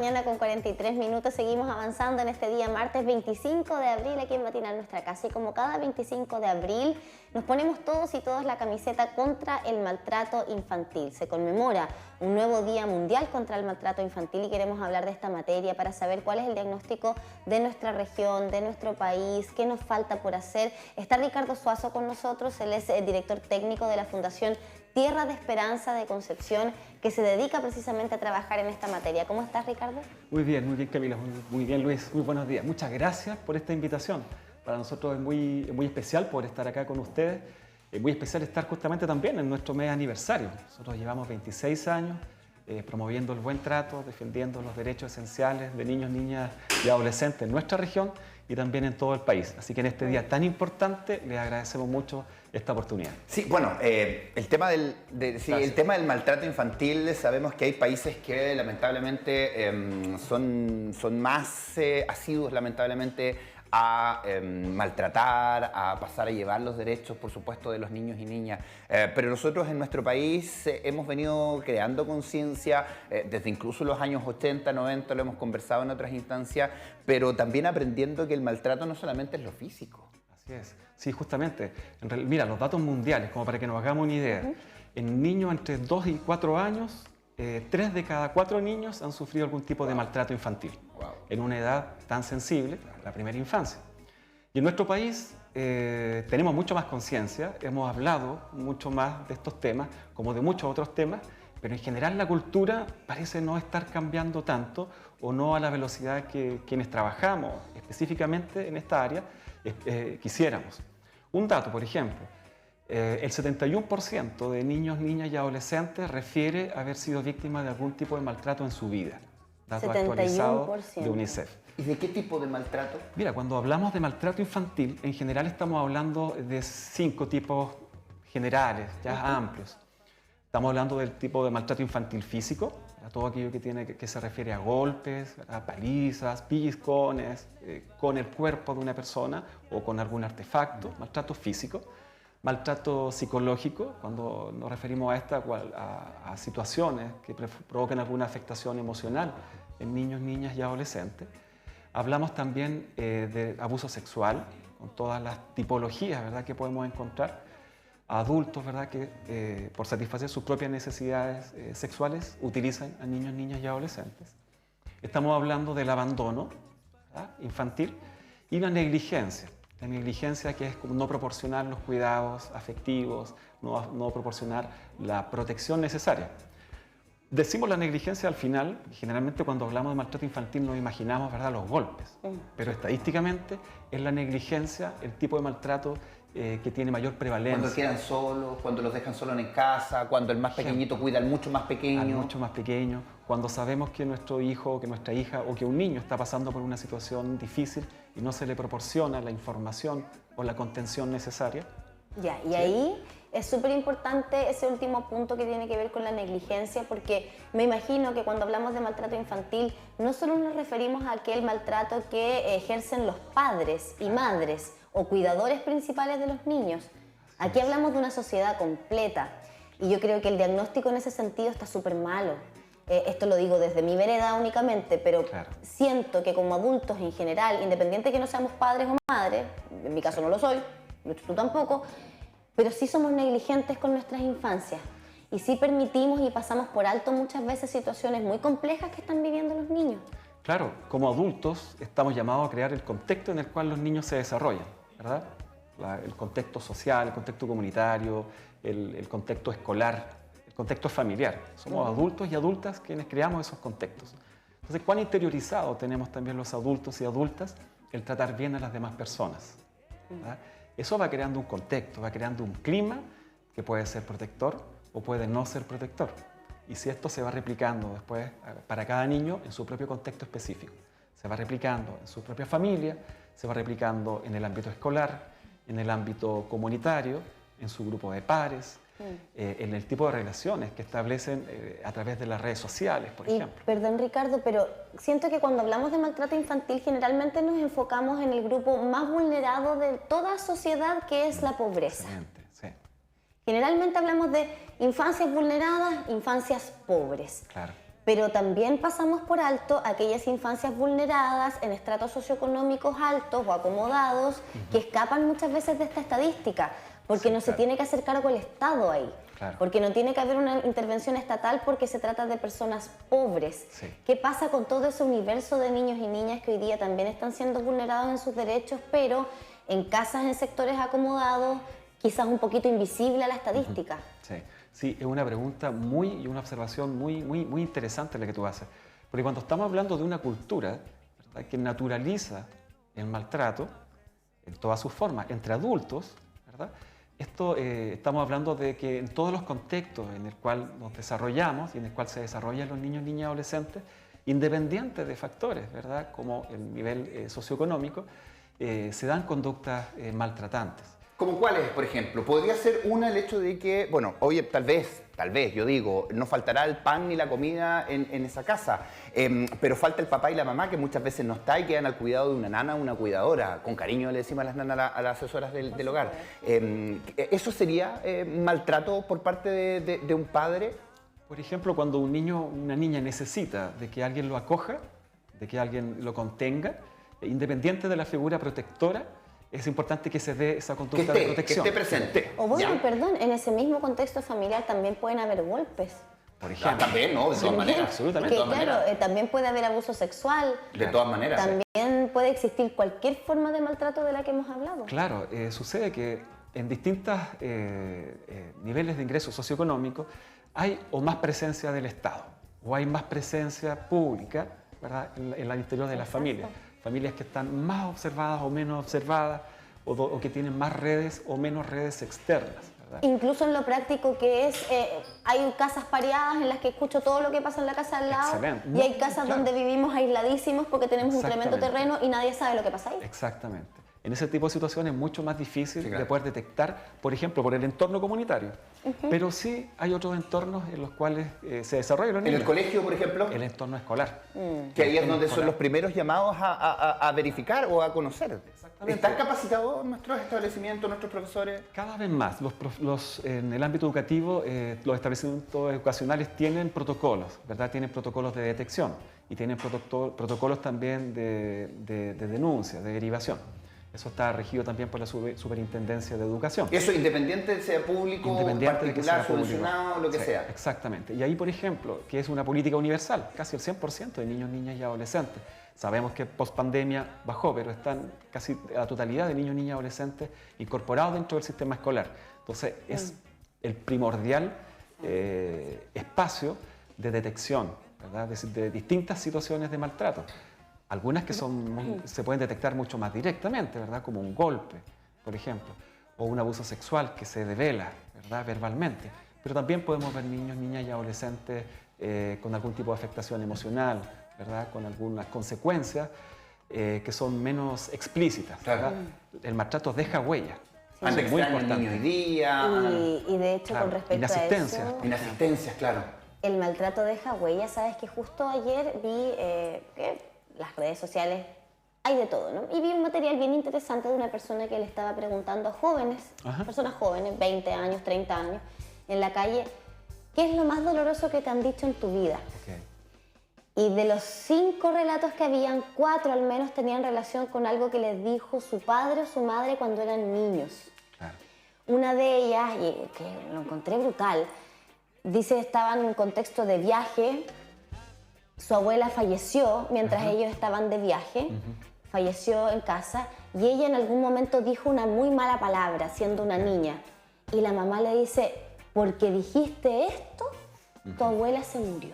Mañana con 43 minutos seguimos avanzando en este día martes 25 de abril aquí en Matinal Nuestra Casa, y como cada 25 de abril nos ponemos todos y todas la camiseta contra el maltrato infantil. Se conmemora un nuevo Día Mundial contra el Maltrato Infantil y queremos hablar de esta materia para saber cuál es el diagnóstico de nuestra región, de nuestro país, qué nos falta por hacer. Está Ricardo Suazo con nosotros, él es el director técnico de la Fundación Tierra de Esperanza de Concepción, que se dedica precisamente a trabajar en esta materia. ¿Cómo estás, Ricardo? Muy bien Camila, muy bien Luis, muy buenos días. Muchas gracias por esta invitación. Para nosotros es muy especial poder estar acá con ustedes. Es muy especial estar justamente también en nuestro mes aniversario. Nosotros llevamos 26 años promoviendo el buen trato, defendiendo los derechos esenciales de niños, niñas y adolescentes en nuestra región y también en todo el país. Así que en este día tan importante les agradecemos mucho esta oportunidad. Sí, bueno, el tema del maltrato infantil, sabemos que hay países que lamentablemente son más asiduos lamentablemente a maltratar, a pasar a llevar los derechos, por supuesto, de los niños y niñas. Pero nosotros en nuestro país hemos venido creando conciencia desde incluso los años 80, 90, lo hemos conversado en otras instancias, pero también aprendiendo que el maltrato no solamente es lo físico. Así es. Sí, justamente. Mira, los datos mundiales, como para que nos hagamos una idea. En niños entre 2 y 4 años, 3 de cada 4 niños han sufrido algún tipo de maltrato infantil. Wow. En una edad tan sensible, la primera infancia. Y en nuestro país tenemos mucho más conciencia, hemos hablado mucho más de estos temas, como de muchos otros temas, pero en general la cultura parece no estar cambiando tanto o no a la velocidad que quienes trabajamos específicamente en esta área quisiéramos. Un dato, por ejemplo, el 71% de niños, niñas y adolescentes refiere haber sido víctima de algún tipo de maltrato en su vida. Dato 71%. Actualizado de UNICEF. ¿Y de qué tipo de maltrato? Mira, cuando hablamos de maltrato infantil, en general estamos hablando de 5 tipos generales, ya amplios. Estamos hablando del tipo de maltrato infantil físico, a todo aquello que se refiere a golpes, a palizas, pellizcones, con el cuerpo de una persona o con algún artefacto, maltrato físico. Maltrato psicológico, cuando nos referimos a situaciones que provocan alguna afectación emocional en niños, niñas y adolescentes. Hablamos también de abuso sexual, con todas las tipologías, ¿verdad?, que podemos encontrar. Adultos, ¿verdad?, que por satisfacer sus propias necesidades sexuales utilizan a niños, niñas y adolescentes. Estamos hablando del abandono, ¿verdad?, infantil, y la negligencia. La negligencia, que es como no proporcionar los cuidados afectivos, no proporcionar la protección necesaria. Decimos la negligencia al final, generalmente cuando hablamos de maltrato infantil nos imaginamos, ¿verdad?, los golpes, pero estadísticamente es la negligencia el tipo de maltrato que tiene mayor prevalencia. Cuando quedan solos, cuando los dejan solos en casa, cuando el más pequeñito cuida al mucho más pequeño. Al mucho más pequeño, cuando sabemos que nuestro hijo, que nuestra hija o que un niño está pasando por una situación difícil y no se le proporciona la información o la contención necesaria. Ya, y ahí es súper importante ese último punto que tiene que ver con la negligencia, porque me imagino que cuando hablamos de maltrato infantil no solo nos referimos a aquel maltrato que ejercen los padres y madres o cuidadores principales de los niños. Aquí hablamos de una sociedad completa y yo creo que el diagnóstico en ese sentido está súper malo. Esto lo digo desde mi vereda únicamente, pero claro, siento que como adultos en general, independiente de que no seamos padres o madres, en mi caso no lo soy, tú tampoco, pero sí somos negligentes con nuestras infancias y sí permitimos y pasamos por alto muchas veces situaciones muy complejas que están viviendo los niños. Claro, como adultos estamos llamados a crear el contexto en el cual los niños se desarrollan, ¿verdad? El contexto social, el contexto comunitario, el contexto escolar, el contexto familiar. Somos adultos y adultas quienes creamos esos contextos. Entonces, ¿cuán interiorizado tenemos también los adultos y adultas el tratar bien a las demás personas? ¿Verdad? Eso va creando un contexto, va creando un clima que puede ser protector o puede no ser protector. Y si esto se va replicando después para cada niño en su propio contexto específico, se va replicando en su propia familia, se va replicando en el ámbito escolar, en el ámbito comunitario, en su grupo de pares, en el tipo de relaciones que establecen a través de las redes sociales, por ejemplo. Perdón, Ricardo, pero siento que cuando hablamos de maltrato infantil generalmente nos enfocamos en el grupo más vulnerado de toda sociedad, que es la pobreza. Excelente, sí. Generalmente hablamos de infancias vulneradas, infancias pobres. Claro. pero también pasamos por alto aquellas infancias vulneradas en estratos socioeconómicos altos o acomodados que escapan muchas veces de esta estadística, porque no se tiene que hacer cargo el Estado ahí. Claro. Porque no tiene que haber una intervención estatal porque se trata de personas pobres. Sí. ¿Qué pasa con todo ese universo de niños y niñas que hoy día también están siendo vulnerados en sus derechos, pero en casas, en sectores acomodados, quizás un poquito invisible a la estadística? Sí, es una pregunta y una observación muy interesante la que tú haces. Porque cuando estamos hablando de una cultura, ¿verdad?, que naturaliza el maltrato en todas sus formas, entre adultos, ¿verdad?, estamos hablando de que en todos los contextos en el cual nos desarrollamos y en el cual se desarrollan los niños, niñas y adolescentes, independientes de factores, ¿verdad?, como el nivel socioeconómico, se dan conductas maltratantes. ¿Como cuáles, por ejemplo? Podría ser una el hecho de que, bueno, oye, tal vez, yo digo, no faltará el pan ni la comida en esa casa, pero falta el papá y la mamá que muchas veces no está y quedan al cuidado de una nana o una cuidadora. Con cariño le decimos a las nanas, a las asesoras del hogar. ¿Eso sería maltrato por parte de un padre? Por ejemplo, cuando un niño, una niña necesita de que alguien lo acoja, de que alguien lo contenga, independiente de la figura protectora, es importante que se dé esa conducta de protección. Que esté presente. O bueno, ¿Ya? perdón, en ese mismo contexto familiar también pueden haber golpes. Por ejemplo. También, ¿no? De todas maneras. Absolutamente. Que, claro, también puede haber abuso sexual. De todas maneras. También puede existir cualquier forma de maltrato de la que hemos hablado. Claro, sucede que en distintos niveles de ingresos socioeconómicos hay o más presencia del Estado o hay más presencia pública, ¿verdad?, en el interior de las familias. Familias que están más observadas o menos observadas o que tienen más redes o menos redes externas, ¿verdad? Incluso en lo práctico que es, hay casas pareadas en las que escucho todo lo que pasa en la casa al lado. Excelente. Y hay casas Claro. donde vivimos aisladísimos porque tenemos un tremendo Exactamente. terreno y nadie sabe lo que pasa ahí. Exactamente. En ese tipo de situaciones es mucho más difícil Sí, claro. de poder detectar, por ejemplo, por el entorno comunitario. Pero sí hay otros entornos en los cuales se desarrollan los En niños. el colegio, por ejemplo, El entorno escolar. que ahí es donde son los primeros llamados a verificar o a conocer. Exactamente. ¿Están capacitados nuestros establecimientos, nuestros profesores? Cada vez más, en el ámbito educativo, los establecimientos educacionales tienen protocolos, ¿verdad? Tienen protocolos de detección y tienen protocolos también de denuncia, de derivación. Eso está regido también por la Superintendencia de Educación. Eso independiente sea público, Independiente de que particular, sea público. subvencionado, lo que Sí, sea. Exactamente. Y ahí, por ejemplo, que es una política universal, casi el 100% de niños, niñas y adolescentes. Sabemos que post-pandemia bajó, pero están casi la totalidad de niños, niñas y adolescentes incorporados dentro del sistema escolar. Entonces, es el primordial espacio de detección, ¿verdad?, de distintas situaciones de maltrato. Algunas que se pueden detectar mucho más directamente, ¿verdad?, como un golpe, por ejemplo, o un abuso sexual que se devela, ¿verdad?, verbalmente. Pero también podemos ver niños, niñas y adolescentes con algún tipo de afectación emocional, ¿verdad?, con algunas consecuencias que son menos explícitas, Claro. ¿verdad? El maltrato deja huella. Anda Eso es muy extraño el importante. niño hoy día. Y de hecho, Claro, con respecto a inasistencia. eso, Inasistencias, claro. el maltrato deja huella. Sabes que justo ayer vi que las redes sociales hay de todo, ¿no? Y vi un material bien interesante de una persona que le estaba preguntando a jóvenes, Ajá. personas jóvenes, 20 años, 30 años, en la calle, ¿qué es lo más doloroso que te han dicho en tu vida? Ok. Y de los 5 relatos que habían, 4 al menos tenían relación con algo que les dijo su padre o su madre cuando eran niños. Claro. Una de ellas, y que lo encontré brutal, dice que estaban en un contexto de viaje, su abuela falleció mientras ellos estaban de viaje, falleció en casa, y ella en algún momento dijo una muy mala palabra siendo una niña. Y la mamá le dice, porque dijiste esto, tu abuela se murió.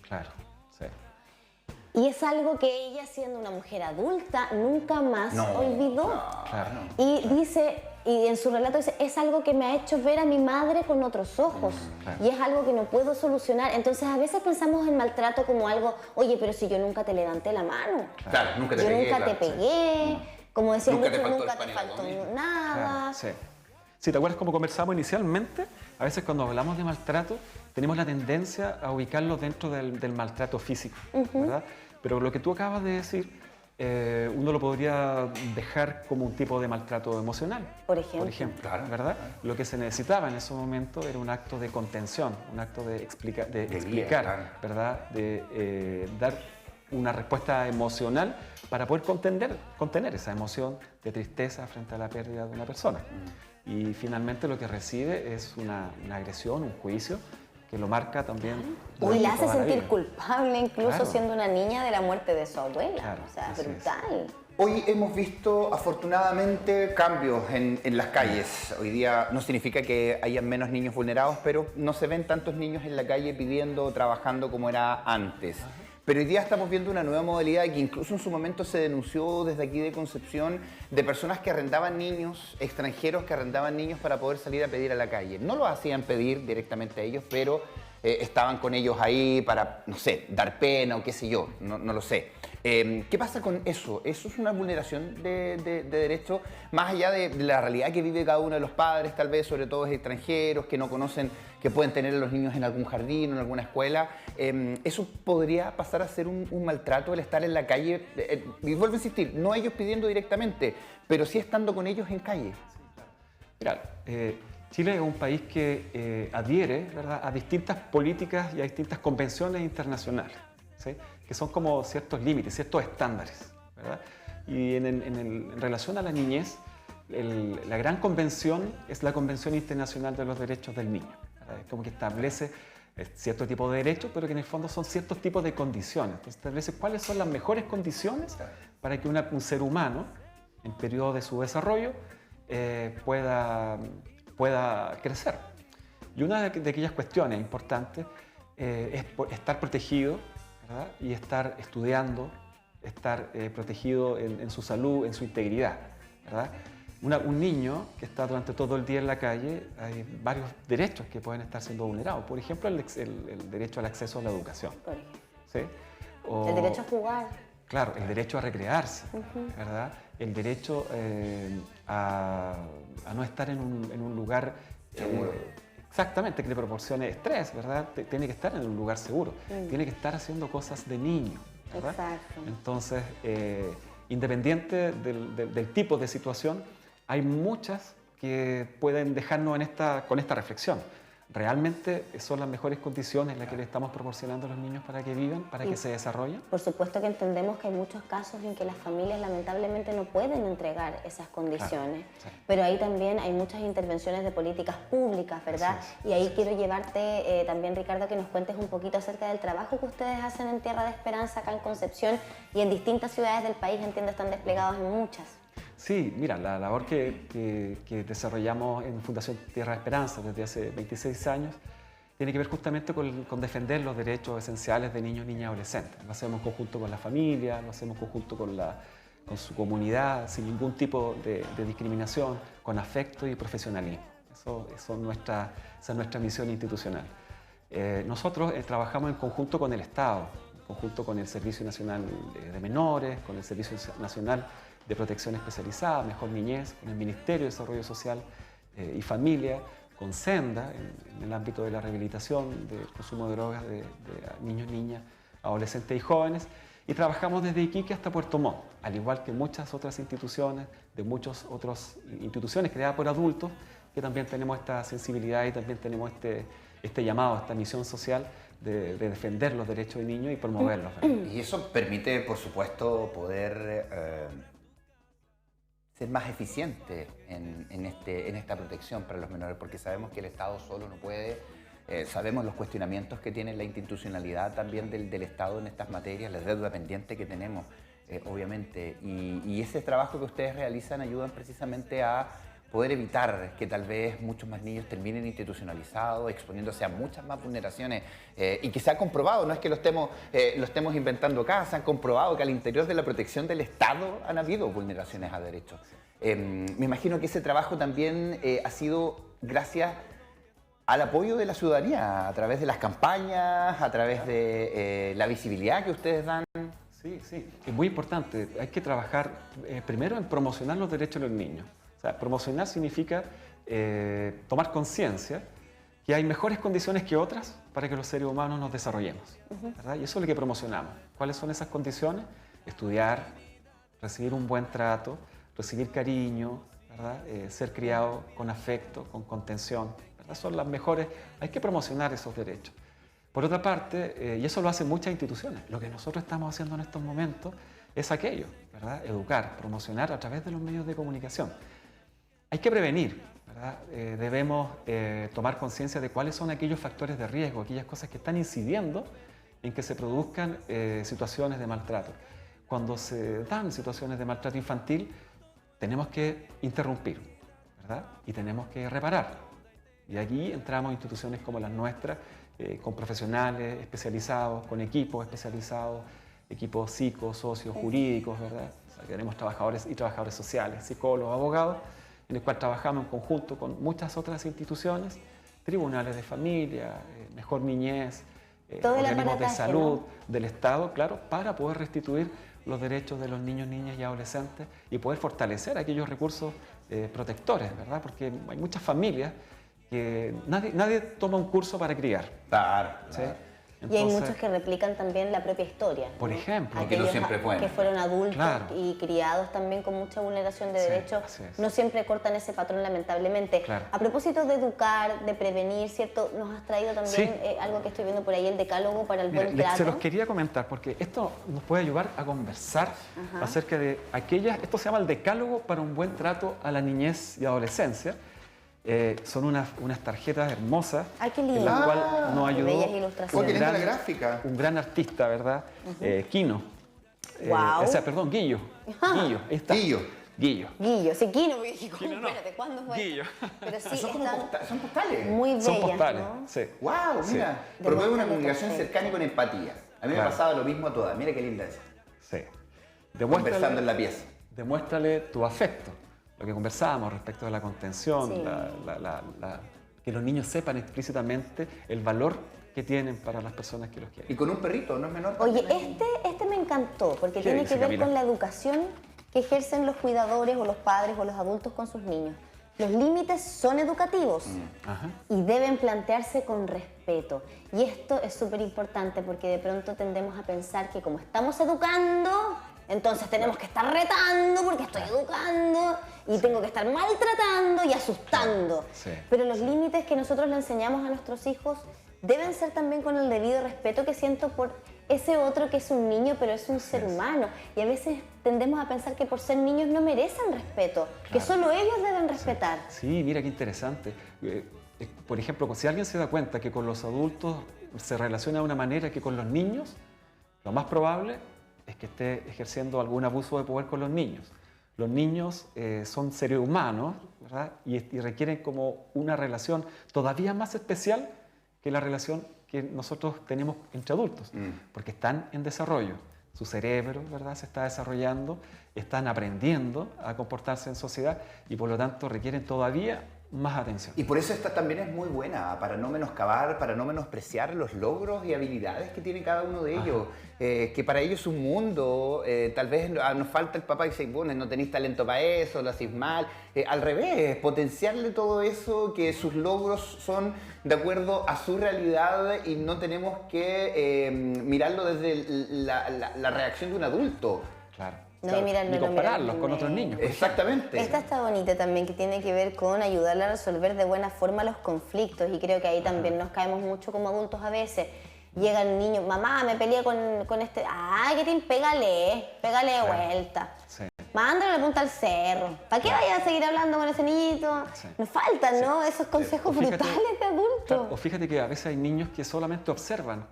Claro, sí. Y es algo que ella, siendo una mujer adulta, nunca más olvidó. Claro. Y dice, y en su relato dice, es algo que me ha hecho ver a mi madre con otros ojos. Claro. Y es algo que no puedo solucionar. Entonces a veces pensamos en maltrato como algo, oye, pero si yo nunca te levanté la mano. Claro, nunca te Yo pegué. nunca te claro. pegué. Como decía Nunca te mucho, faltó el nunca pan te y la faltó comida. nada. Claro, sí. Si te acuerdas cómo conversamos inicialmente, a veces cuando hablamos de maltrato tenemos la tendencia a ubicarlo dentro del maltrato físico, ¿verdad? Pero lo que tú acabas de decir uno lo podría dejar como un tipo de maltrato emocional. Por ejemplo. Claro. ¿Verdad? Lo que se necesitaba en ese momento era un acto de contención, un acto de explicar, claro. ¿verdad? De dar una respuesta emocional para poder contener esa emoción de tristeza frente a la pérdida de una persona. Y finalmente lo que recibe es una agresión, un juicio, que lo marca también. Y la hace toda la sentir vida. culpable, incluso Claro. siendo una niña, de la muerte de su abuela. Claro, O sea, así es. brutal. Hoy hemos visto afortunadamente cambios en las calles. Hoy día no significa que hayan menos niños vulnerados, pero no se ven tantos niños en la calle pidiendo o trabajando como era antes. Pero hoy día estamos viendo una nueva modalidad que incluso en su momento se denunció desde aquí de Concepción, de personas que arrendaban niños, extranjeros que arrendaban niños para poder salir a pedir a la calle. No lo hacían pedir directamente a ellos, pero estaban con ellos ahí para, no sé, dar pena o qué sé yo, no lo sé. ¿Qué pasa con eso? ¿Eso es una vulneración de derechos? Más allá de la realidad que vive cada uno de los padres, tal vez, sobre todo extranjeros, que no conocen, que pueden tener a los niños en algún jardín o en alguna escuela. ¿Eso podría pasar a ser un maltrato, el estar en la calle? Y vuelvo a insistir, no ellos pidiendo directamente, pero sí estando con ellos en calle. Mira, Chile es un país que adhiere, ¿verdad?, a distintas políticas y a distintas convenciones internacionales, ¿sí?, que son como ciertos límites, ciertos estándares, ¿verdad? Y en relación a la niñez, la gran convención es la Convención Internacional de los Derechos del Niño, ¿verdad? Es como que establece cierto tipo de derechos, pero que en el fondo son ciertos tipos de condiciones. Entonces establece cuáles son las mejores condiciones para que un ser humano, en periodo de su desarrollo, pueda crecer. Y una de aquellas cuestiones importantes es estar protegido, ¿verdad?, y estar estudiando, estar protegido en su salud, en su integridad, ¿verdad? Un niño que está durante todo el día en la calle, hay varios derechos que pueden estar siendo vulnerados. Por ejemplo, el derecho al acceso a la educación. Por ejemplo. ¿Sí? O, El derecho a jugar. Claro, el derecho a recrearse, ¿verdad? El derecho a no estar en un lugar seguro. Exactamente, que le proporcione estrés, ¿verdad? Tiene que estar en un lugar seguro, tiene que estar haciendo cosas de niño, ¿verdad? Exacto. Entonces, independiente del tipo de situación, hay muchas que pueden dejarnos con esta reflexión. ¿Realmente son las mejores condiciones las que le estamos proporcionando a los niños para que vivan, para que se desarrollen? Por supuesto que entendemos que hay muchos casos en que las familias lamentablemente no pueden entregar esas condiciones, sí. pero ahí también hay muchas intervenciones de políticas públicas, ¿verdad? Y ahí quiero llevarte también, Ricardo, que nos cuentes un poquito acerca del trabajo que ustedes hacen en Tierra de Esperanza, acá en Concepción, y en distintas ciudades del país, entiendo, están desplegados en muchas. Sí, mira, la labor que desarrollamos en Fundación Tierra de Esperanza desde hace 26 años tiene que ver justamente con defender los derechos esenciales de niños, niñas y adolescentes. Lo hacemos en conjunto con la familia, lo hacemos en conjunto con su comunidad, sin ningún tipo de discriminación, con afecto y profesionalismo. Esa es nuestra misión institucional. Nosotros trabajamos en conjunto con el Estado, en conjunto con el Servicio Nacional de Menores, con el Servicio Nacional de Protección Especializada, Mejor Niñez, con el Ministerio de Desarrollo Social y Familia, con Senda, en el ámbito de la rehabilitación del consumo de drogas de niños, niñas, adolescentes y jóvenes, y trabajamos desde Iquique hasta Puerto Montt, al igual que muchas otras instituciones, de muchas otras instituciones creadas por adultos, que también tenemos esta sensibilidad y también tenemos este llamado, esta misión social de defender los derechos de niños y promoverlos. Y eso permite, por supuesto, poder ser más eficiente en esta protección para los menores, porque sabemos que el Estado solo no puede, sabemos los cuestionamientos que tiene la institucionalidad también del Estado en estas materias, la deuda pendiente que tenemos, obviamente, y ese trabajo que ustedes realizan ayudan precisamente a poder evitar que tal vez muchos más niños terminen institucionalizados, exponiéndose a muchas más vulneraciones, y que se ha comprobado, no es que lo estemos inventando acá, se ha comprobado que al interior de la protección del Estado han habido vulneraciones a derechos. Me imagino que ese trabajo también ha sido gracias al apoyo de la ciudadanía, a través de las campañas, a través de la visibilidad que ustedes dan. Sí, sí, es muy importante. Hay que trabajar primero en promocionar los derechos de los niños. O sea, promocionar significa tomar conciencia que hay mejores condiciones que otras para que los seres humanos nos desarrollemos, ¿verdad? Y eso es lo que promocionamos. ¿Cuáles son esas condiciones? Estudiar, recibir un buen trato, recibir cariño, ¿verdad? Ser criado con afecto, con contención, ¿verdad? Son las mejores, hay que promocionar esos derechos. Por otra parte, y eso lo hacen muchas instituciones, lo que nosotros estamos haciendo en estos momentos es aquello, ¿verdad? Educar, promocionar a través de los medios de comunicación. Hay que prevenir, ¿verdad? Debemos tomar conciencia de cuáles son aquellos factores de riesgo, aquellas cosas que están incidiendo en que se produzcan situaciones de maltrato. Cuando se dan situaciones de maltrato infantil, tenemos que interrumpir, ¿verdad? Y tenemos que reparar. Y aquí entramos instituciones como las nuestras, con profesionales especializados, con equipos especializados, equipos psicos, socios, jurídicos, ¿verdad? O sea, tenemos trabajadores y trabajadores sociales, psicólogos, abogados, en el cual trabajamos en conjunto con muchas otras instituciones, tribunales de familia, Mejor Niñez, organismos de salud, ¿no? Del Estado, claro, para poder restituir los derechos de los niños, niñas y adolescentes y poder fortalecer aquellos recursos protectores, ¿verdad? Porque hay muchas familias que nadie toma un curso para criar. Claro. ¿Sí? Y hay muchos que replican también la propia historia. Por ejemplo. Aquellos que no siempre pueden. que fueron adultos, claro, y criados también con mucha vulneración de derechos, no siempre cortan ese patrón, lamentablemente. Claro. A propósito de educar, de prevenir, ¿cierto? Nos has traído también algo que estoy viendo por ahí, el decálogo para el buen trato. Se los quería comentar porque esto nos puede ayudar a conversar acerca de aquellas, esto se llama el decálogo para un buen trato a la niñez y adolescencia. Son unas tarjetas hermosas en las cuales nos ayudó un gran artista, ¿verdad? Quino. Wow. O sea, perdón, Guillo. Guillo. Guillo. Sí, Quino, porque dije, ¿cómo? Espérate, ¿cuándo fue? Guillo. Pero sí, son postales. Muy bellas, son postales, ¿no? sí. ¡Wow! Mira, promueve una comunicación cercana y con empatía. A mí me pasaba lo mismo a todas. Mira qué linda esa. Sí. Conversando en la pieza. Demuéstrale tu afecto. Lo que conversábamos respecto de la contención, que los niños sepan explícitamente el valor que tienen para las personas que los quieren. Y con un perrito, no es menor. Oye, este me encantó, porque tiene que ver con la educación que ejercen los cuidadores o los padres o los adultos con sus niños. Los límites son educativos y deben plantearse con respeto. Y esto es súper importante porque de pronto tendemos a pensar que como estamos educando, entonces tenemos que estar retando porque estoy educando y tengo que estar maltratando y asustando. Sí. Pero los límites que nosotros le enseñamos a nuestros hijos deben ser también con el debido respeto que siento por ese otro que es un niño, pero es un ser humano. Y a veces tendemos a pensar que por ser niños no merecen respeto, que solo ellos deben respetar. Sí, mira qué interesante. Por ejemplo, si alguien se da cuenta que con los adultos se relaciona de una manera que con los niños, lo más probable es que esté ejerciendo algún abuso de poder con los niños. Los niños son seres humanos, ¿verdad? Y requieren como una relación todavía más especial que la relación que nosotros tenemos entre adultos, porque están en desarrollo. Su cerebro, ¿verdad?, se está desarrollando, están aprendiendo a comportarse en sociedad y por lo tanto requieren todavía más atención. Y por eso esta también es muy buena, para no menoscabar, para no menospreciar los logros y habilidades que tiene cada uno de ellos. Que para ellos es un mundo, tal vez nos falta el papá y dice, bueno, no tenéis talento para eso, lo hacéis mal. Al revés, potenciarle todo eso, que sus logros son de acuerdo a su realidad y no tenemos que mirarlo desde la reacción de un adulto. Claro. No, ni compararlos con otros niños. Exactamente. Esta está bonita también, que tiene que ver con ayudarle a resolver de buena forma los conflictos y creo que ahí también nos caemos mucho como adultos a veces. Llega el niño, mamá, me peleé con este... ¡Ay, Ketín, pégale de vuelta! Sí. Mándalo a la punta al cerro. ¿Para qué vayas a seguir hablando con ese niñito? Sí. Nos faltan, ¿no? Esos consejos brutales de adultos. Claro, o fíjate que a veces hay niños que solamente observan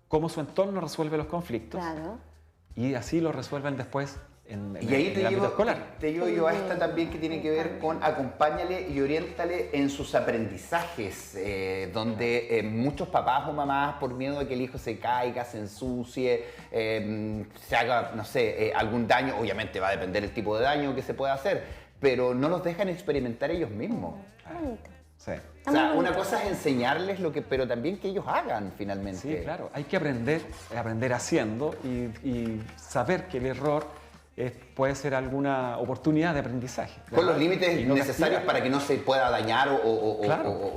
cómo su entorno resuelve los conflictos. Claro. Y así lo resuelven después en y ahí el ámbito escolar. Te digo yo a esta también que tiene que ver con acompáñale y oriéntale en sus aprendizajes, donde muchos papás o mamás, por miedo a que el hijo se caiga, se ensucie, se haga, no sé, algún daño, obviamente va a depender el tipo de daño que se pueda hacer, pero no los dejan experimentar ellos mismos. Sí. O sea, una cosa es enseñarles pero también que ellos hagan finalmente. Sí, claro. Hay que aprender haciendo y saber que el error puede ser alguna oportunidad de aprendizaje. ¿Verdad? Con los límites necesarios para que no se pueda dañar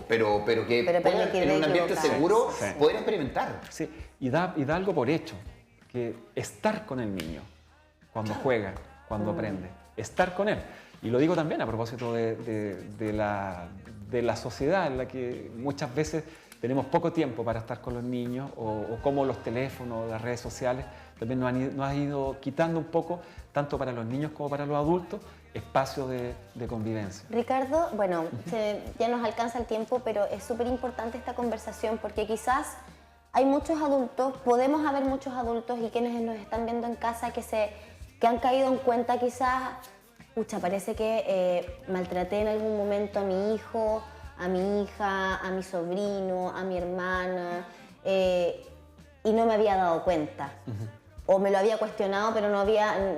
pero que puedan, en un ambiente seguro, poder experimentar. Sí, y da algo por hecho, que estar con el niño cuando juega, cuando aprende, estar con él. Y lo digo también a propósito de la sociedad en la que muchas veces tenemos poco tiempo para estar con los niños o como los teléfonos, las redes sociales también nos han ido quitando un poco, tanto para los niños como para los adultos, espacio de convivencia. Ricardo, bueno, ya nos alcanza el tiempo, pero es súper importante esta conversación porque quizás hay muchos adultos, podemos haber muchos adultos y quienes nos están viendo en casa que han caído en cuenta quizás, pucha, parece que maltraté en algún momento a mi hijo, a mi hija, a mi sobrino, a mi hermana y no me había dado cuenta. O me lo había cuestionado, pero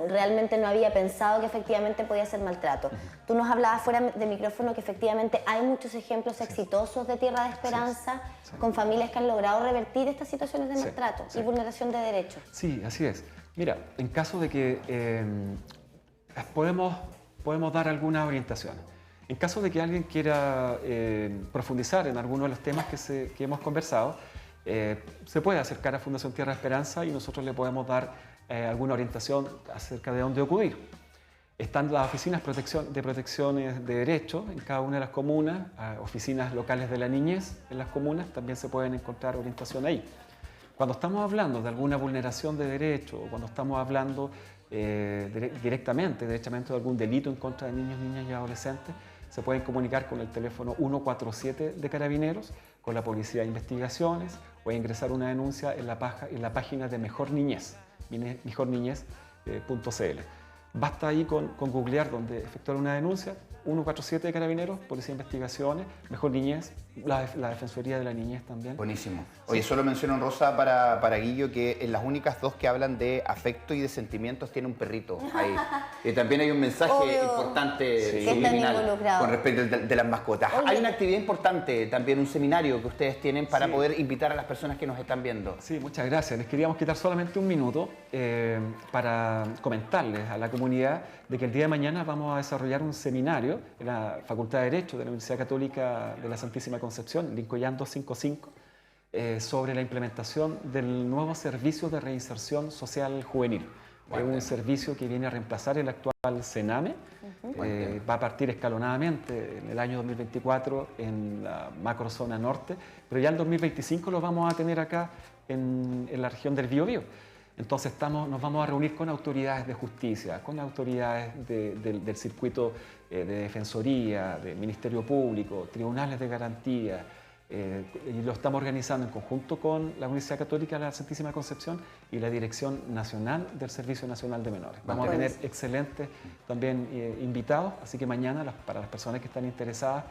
realmente no había pensado que efectivamente podía ser maltrato. Tú nos hablabas fuera de micrófono que efectivamente hay muchos ejemplos exitosos de Tierra de Esperanza con familias que han logrado revertir estas situaciones de maltrato y vulneración de derechos. Sí, así es. Mira, en caso de que podemos dar algunas orientaciones. En caso de que alguien quiera profundizar en alguno de los temas que hemos conversado, se puede acercar a Fundación Tierra de Esperanza y nosotros le podemos dar alguna orientación acerca de dónde acudir. Están las oficinas de protecciones de derechos en cada una de las comunas, oficinas locales de la niñez en las comunas, también se pueden encontrar orientación ahí. Cuando estamos hablando de alguna vulneración de derechos o cuando estamos hablando derechamente de algún delito en contra de niños, niñas y adolescentes, se pueden comunicar con el teléfono 147 de Carabineros, con la Policía de Investigaciones o ingresar una denuncia en la página de Mejor Niñez, mejorniñez.cl. Basta ahí con googlear donde efectuar una denuncia, 147 de Carabineros, Policía de Investigaciones, Mejor Niñez, la Defensoría de la Niñez también. Buenísimo. Oye, solo menciono en rosa para Guillo que en las únicas dos que hablan de afecto y de sentimientos tiene un perrito ahí. Y también hay un mensaje importante subliminal con respecto de las mascotas. Oye. Hay una actividad importante, también un seminario que ustedes tienen para poder invitar a las personas que nos están viendo. Sí, muchas gracias. Les queríamos quitar solamente un minuto para comentarles a la comunidad de que el día de mañana vamos a desarrollar un seminario en la Facultad de Derecho de la Universidad Católica de la Santísima Concepción, Lincoln 255, sobre la implementación del nuevo servicio de reinserción social juvenil. Es un servicio que viene a reemplazar el actual CENAME, va a partir escalonadamente en el año 2024 en la macrozona norte, pero ya en 2025 lo vamos a tener acá en la región del Biobío. Entonces nos vamos a reunir con autoridades de justicia, con autoridades del circuito de defensoría, del Ministerio Público, tribunales de garantía, y lo estamos organizando en conjunto con la Universidad Católica de la Santísima Concepción y la Dirección Nacional del Servicio Nacional de Menores. Vamos a tener excelentes también invitados, así que mañana para las personas que están interesadas,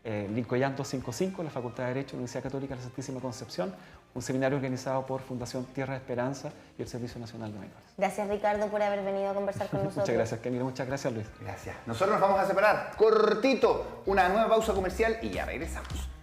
Lincoln 255, la Facultad de Derecho, Universidad Católica de la Santísima Concepción, un seminario organizado por Fundación Tierra de Esperanza y el Servicio Nacional de Menores. Gracias, Ricardo, por haber venido a conversar con nosotros. Muchas gracias, Camilo. Muchas gracias, Luis. Gracias. Nosotros nos vamos a separar cortito, una nueva pausa comercial y ya regresamos.